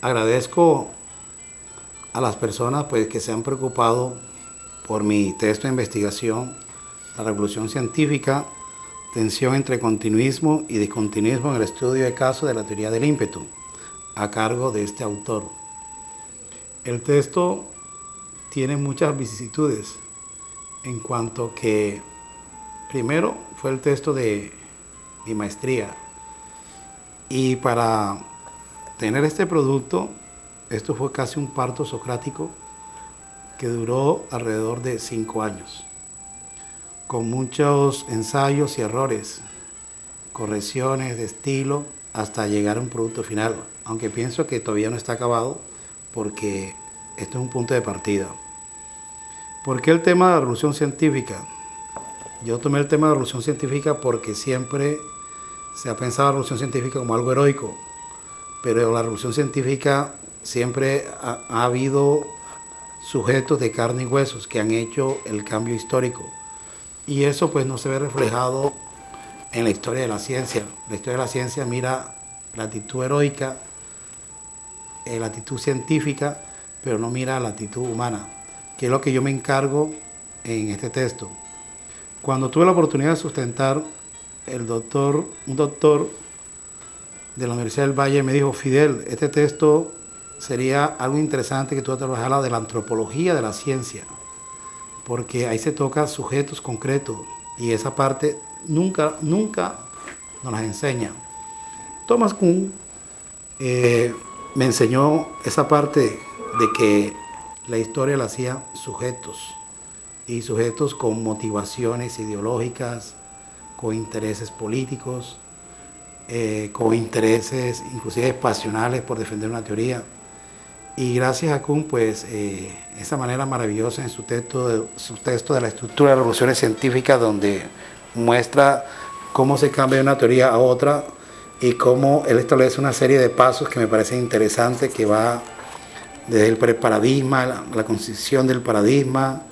Agradezco a las personas pues, que se han preocupado por mi texto de investigación, La Revolución Científica, tensión entre continuismo y discontinuismo en el estudio de casos de la teoría del ímpetu, a cargo de este autor. El texto tiene muchas vicisitudes en cuanto que, primero, fue el texto de mi maestría, y para tener este producto, esto fue casi un parto socrático que duró alrededor de 5 años, con muchos ensayos y errores, correcciones de estilo, hasta llegar a un producto final, aunque pienso que todavía no está acabado porque esto es un punto de partida. ¿Por qué el tema de la revolución científica? Yo tomé el tema de la revolución científica porque siempre se ha pensado la revolución científica como algo heroico, pero la revolución científica siempre ha habido sujetos de carne y huesos que han hecho el cambio histórico, y eso pues no se ve reflejado en la historia de la ciencia. La historia de la ciencia mira la actitud heroica, la actitud científica, pero no mira la actitud humana, que es lo que yo me encargo en este texto. Cuando tuve la oportunidad de sustentar, un doctor de la Universidad del Valle me dijo: Fidel, este texto sería algo interesante que tú trabajaras de la antropología de la ciencia, porque ahí se toca sujetos concretos y esa parte nunca nos las enseña. Thomas Kuhn me enseñó esa parte de que la historia la hacían sujetos, y sujetos con motivaciones ideológicas, con intereses políticos, con intereses inclusive pasionales por defender una teoría. Y gracias a Kuhn, pues esa manera maravillosa en su texto de la estructura de revoluciones científicas, donde muestra cómo se cambia de una teoría a otra y cómo él establece una serie de pasos que me parecen interesantes, que va desde el preparadigma, la concepción del paradigma,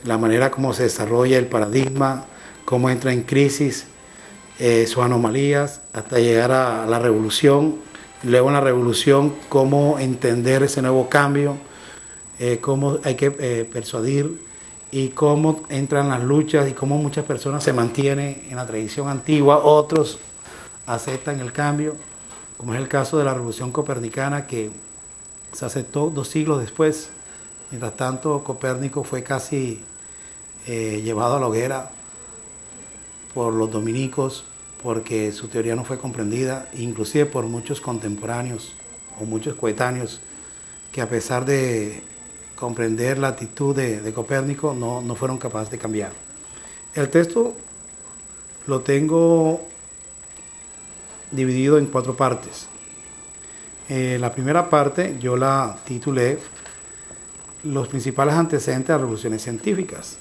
la manera como se desarrolla el paradigma, cómo entra en crisis, sus anomalías, hasta llegar a la revolución. Luego en la revolución, cómo entender ese nuevo cambio, cómo hay que persuadir, y cómo entran las luchas y cómo muchas personas se mantienen en la tradición antigua, otros aceptan el cambio, como es el caso de la revolución copernicana, que se aceptó 2 siglos después. Mientras tanto, Copérnico fue casi llevado a la hoguera por los dominicos, porque su teoría no fue comprendida, inclusive por muchos contemporáneos o muchos coetáneos, que a pesar de comprender la actitud de Copérnico, no fueron capaces de cambiar. El texto lo tengo dividido en 4 partes. La primera parte yo la titulé Los principales antecedentes de las revoluciones científicas.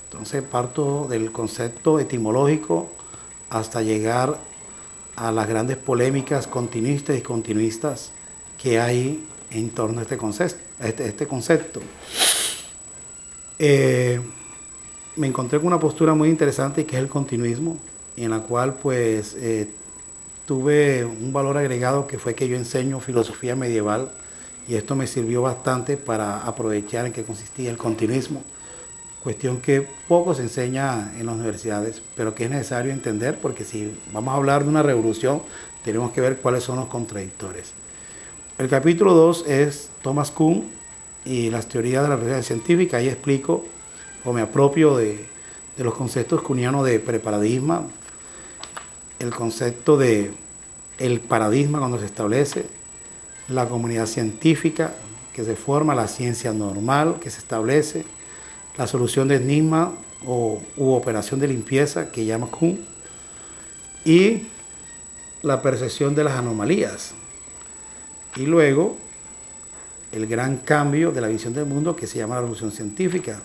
Entonces parto del concepto etimológico hasta llegar a las grandes polémicas continuistas y discontinuistas que hay en torno a este concepto. Me encontré con una postura muy interesante, que es el continuismo, en la cual pues tuve un valor agregado, que fue que yo enseño filosofía medieval, y esto me sirvió bastante para aprovechar en qué consistía el continuismo, cuestión que poco se enseña en las universidades, pero que es necesario entender, porque si vamos a hablar de una revolución, tenemos que ver cuáles son los contradictores. El capítulo 2 es Thomas Kuhn y las teorías de la revolución científica. Ahí explico o me apropio de los conceptos kuhnianos de preparadigma, el concepto de el paradigma cuando se establece, la comunidad científica que se forma, la ciencia normal que se establece, la solución de enigma u operación de limpieza que llama Kuhn, y la percepción de las anomalías. Y luego el gran cambio de la visión del mundo, que se llama la revolución científica.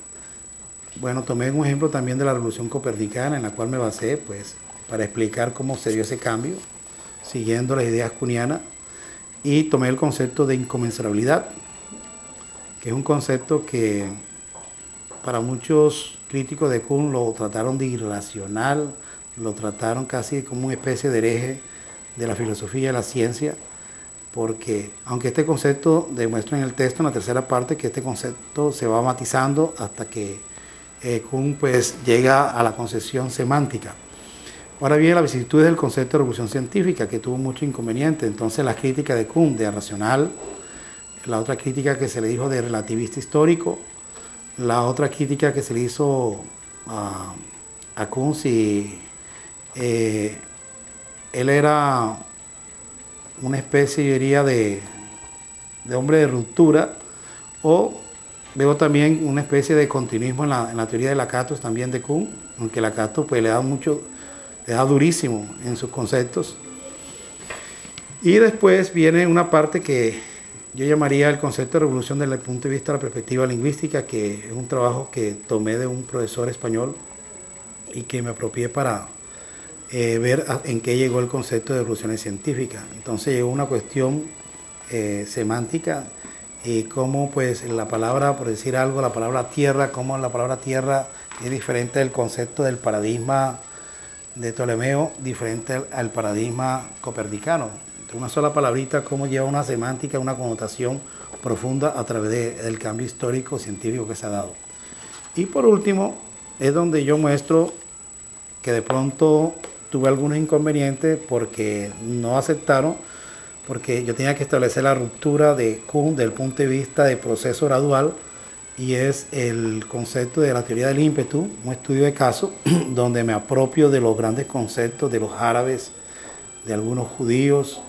Bueno, tomé un ejemplo también de la revolución copernicana, en la cual me basé pues para explicar cómo se dio ese cambio, siguiendo las ideas kuhnianas, y tomé el concepto de inconmensurabilidad, que es un concepto que para muchos críticos de Kuhn lo trataron de irracional, lo trataron casi como una especie de hereje de la filosofía y la ciencia, porque aunque este concepto demuestra en el texto, en la tercera parte, que este concepto se va matizando hasta que Kuhn pues llega a la concepción semántica. Ahora viene la vicisitud del concepto de revolución científica, que tuvo mucho inconveniente. Entonces la crítica de Kuhn de racional, la otra crítica que se le dijo de relativista histórico, la otra crítica que se le hizo a Kuhn, si él era una especie, yo diría, de hombre de ruptura, o veo también una especie de continuismo en la teoría de Lakatos también de Kuhn, aunque Lakatos pues le da durísimo en sus conceptos. Y después viene una parte que yo llamaría el concepto de revolución desde el punto de vista de la perspectiva lingüística, que es un trabajo que tomé de un profesor español y que me apropié para ver en qué llegó el concepto de revoluciones científicas. Entonces llegó una cuestión semántica y cómo pues la palabra, por decir algo, la palabra tierra, cómo la palabra tierra es diferente del concepto del paradigma de Ptolomeo, diferente al paradigma copernicano. Entonces, una sola palabrita, cómo lleva una semántica, una connotación profunda a través del cambio histórico científico que se ha dado. Y por último, es donde yo muestro que de pronto tuve algunos inconvenientes porque no aceptaron, porque yo tenía que establecer la ruptura de Kuhn desde el punto de vista de proceso gradual, y es el concepto de la teoría del ímpetu, un estudio de caso donde me apropio de los grandes conceptos de los árabes, de algunos judíos,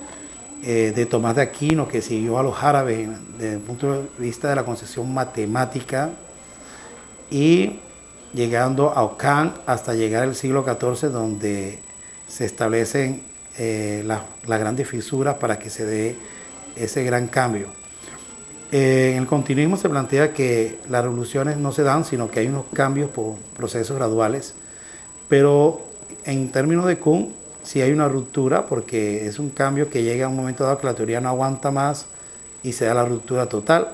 de Tomás de Aquino, que siguió a los árabes desde el punto de vista de la concepción matemática, y llegando a Ockham hasta llegar al siglo XIV, donde se establecen las grandes fisuras para que se dé ese gran cambio. En el continuismo se plantea que las revoluciones no se dan, sino que hay unos cambios por procesos graduales, pero en términos de Kuhn sí hay una ruptura, porque es un cambio que llega a un momento dado que la teoría no aguanta más y se da la ruptura total,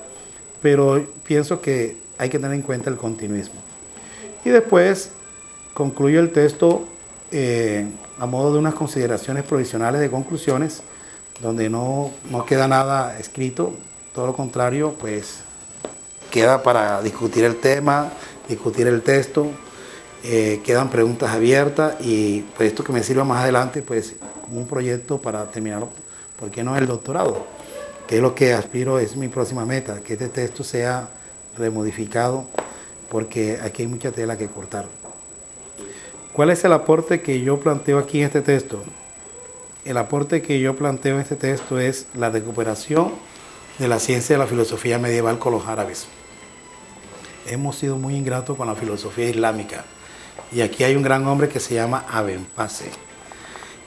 pero pienso que hay que tener en cuenta el continuismo. Y después concluyo el texto a modo de unas consideraciones provisionales de conclusiones, donde no queda nada escrito, todo lo contrario, pues queda para discutir el tema, discutir el texto, quedan preguntas abiertas, y pues esto que me sirva más adelante pues como un proyecto para terminar, ¿por qué no el doctorado? Que es lo que aspiro, es mi próxima meta, que este texto sea remodificado, porque aquí hay mucha tela que cortar. ¿Cuál es el aporte que yo planteo aquí en este texto? El aporte que yo planteo en este texto es la recuperación de la ciencia de la filosofía medieval con los árabes. Hemos sido muy ingratos con la filosofía islámica, y aquí hay un gran hombre que se llama Ibn Pase.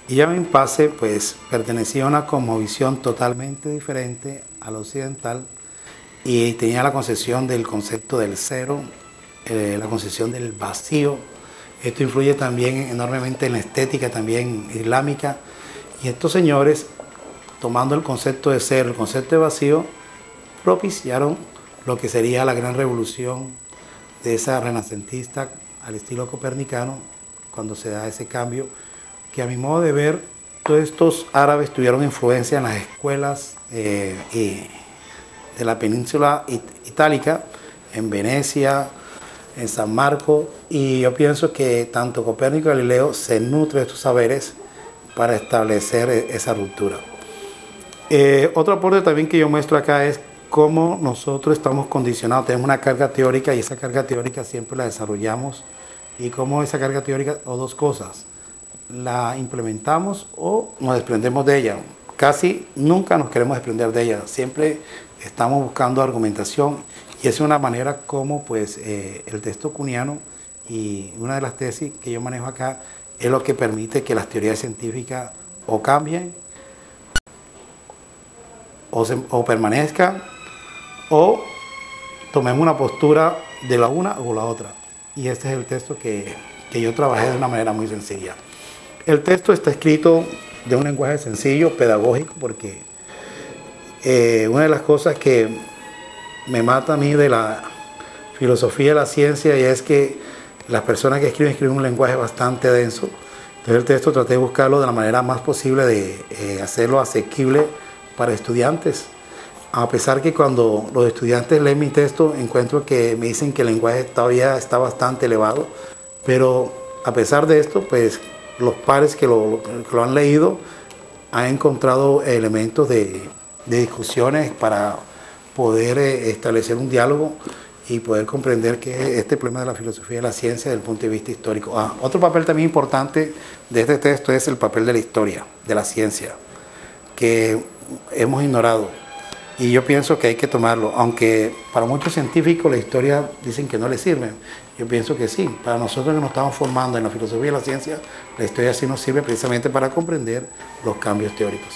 Y Ibn Pase pues pertenecía a una cosmovisión totalmente diferente a la occidental, y tenía la concepción del concepto del cero, la concepción del vacío. Esto influye también enormemente en la estética también islámica, y estos señores, tomando el concepto de cero, el concepto de vacío, propiciaron lo que sería la gran revolución de esa renacentista al estilo copernicano, cuando se da ese cambio, que a mi modo de ver, todos estos árabes tuvieron influencia en las escuelas de la península itálica, en Venecia, en San Marcos, y yo pienso que tanto Copérnico y Galileo se nutren de estos saberes para establecer esa ruptura. Otro aporte también que yo muestro acá es cómo nosotros estamos condicionados, tenemos una carga teórica, y esa carga teórica siempre la desarrollamos, y cómo esa carga teórica, o dos cosas, la implementamos o nos desprendemos de ella. Casi nunca nos queremos desprender de ella, siempre estamos buscando argumentación, y es una manera como pues el texto kuhniano, y una de las tesis que yo manejo acá, es lo que permite que las teorías científicas o cambien o permanezcan, o tomemos una postura de la una o la otra. Y este es el texto que yo trabajé de una manera muy sencilla. El texto está escrito de un lenguaje sencillo, pedagógico, porque una de las cosas que me mata a mí de la filosofía de la ciencia, y es que las personas que escriben un lenguaje bastante denso. Entonces el texto traté de buscarlo de la manera más posible, de hacerlo asequible para estudiantes. A pesar que cuando los estudiantes leen mi texto encuentro que me dicen que el lenguaje todavía está bastante elevado, pero a pesar de esto, pues los pares que lo han leído han encontrado elementos de discusiones para poder establecer un diálogo y poder comprender que este problema de la filosofía y la ciencia desde el punto de vista histórico. Otro papel también importante de este texto es el papel de la historia, de la ciencia, que hemos ignorado. Y yo pienso que hay que tomarlo, aunque para muchos científicos la historia dicen que no les sirve. Yo pienso que sí, para nosotros que nos estamos formando en la filosofía y la ciencia, la historia sí nos sirve precisamente para comprender los cambios teóricos.